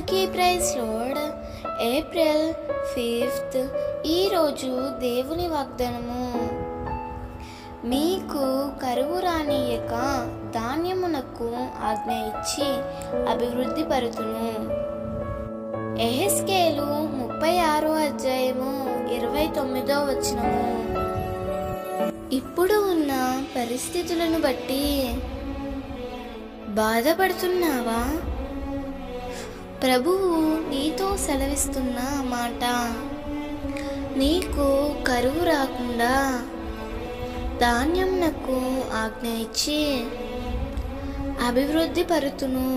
అందరికీ praise lord. April 5th ఈరోజు దేవుని వాగ్దానము. మీకు కరువు రానియక ధాన్యమునకు ఆజ్ఞ ఇచ్చి అభివృద్ధి పరుతును. యెహెజ్కేలు 36:29 ఇప్పుడు ఉన్న పరిస్థితులను బట్టి బాధపడుతున్నావా? ప్రభువు నీతో సెలవిస్తున్న మాట, నీకు కరువు రాకుండా ధాన్యమునకు ఆజ్ఞ ఇచ్చి అభివృద్ధి పరుతును.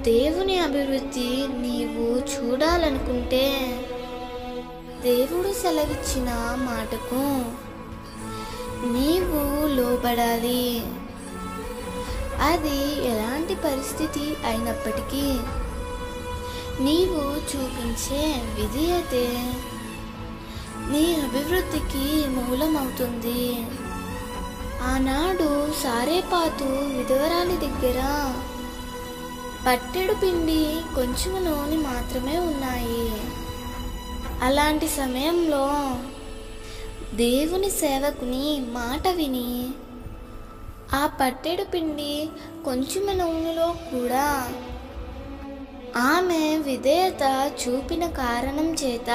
దేవుని అభివృద్ధి నీవు చూడాలనుకుంటే దేవుడు సెలవిచ్చిన మాటకు నీవు లోబడాలి. అది ఎలాంటి పరిస్థితి అయినప్పటికీ నీవు చూపించే విధేయతే నీ అభివృద్ధికి మూలమవుతుంది. ఆనాడు సారేపాతు విధవరాలి దగ్గర పట్టెడు పిండి కొంచెం నూనె మాత్రమే ఉన్నాయి. అలాంటి సమయంలో దేవుని సేవకుని మాట విని ఆ పట్టెడు పిండి కొంచెం నూనెలో కూడా ఆమె విధేయత చూపిన కారణం చేత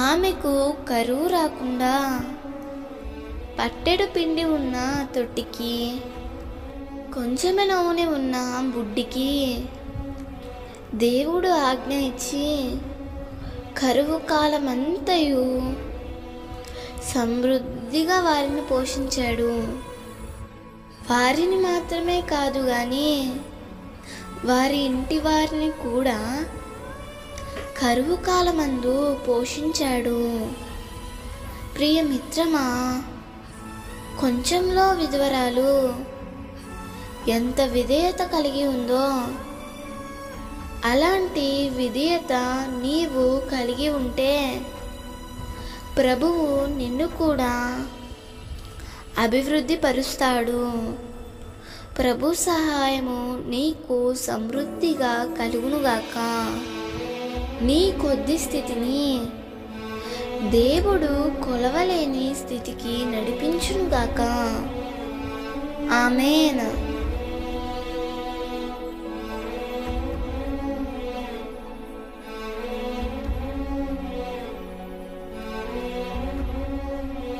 ఆమెకు కరువు రాకుండా పట్టెడు పిండి ఉన్న తొట్టికి కొంచెం నూనె ఉన్న బుడ్డికి దేవుడు ఆజ్ఞ ఇచ్చి కరువు కాలమంతయు సమృద్ధిగా వారిని పోషించాడు. వారిని మాత్రమే కాదు కానీ వారి ఇంటి వారిని కూడా కరువు కాలమందు పోషించాడు. ప్రియ మిత్రమా, కొంచెంలో విధవరాలు ఎంత విధేయత కలిగి ఉందో అలాంటి విధేయత నీవు కలిగి ఉంటే ప్రభువు నిన్ను కూడా అభివృద్ధి పరుస్తాడు. ప్రభు సహాయము నీకు సమృద్ధిగా కలుగునుగాక. నీ కొద్ది స్థితిని దేవుడు కొలవలేని స్థితికి నడిపించునుగాక. ఆమేన్.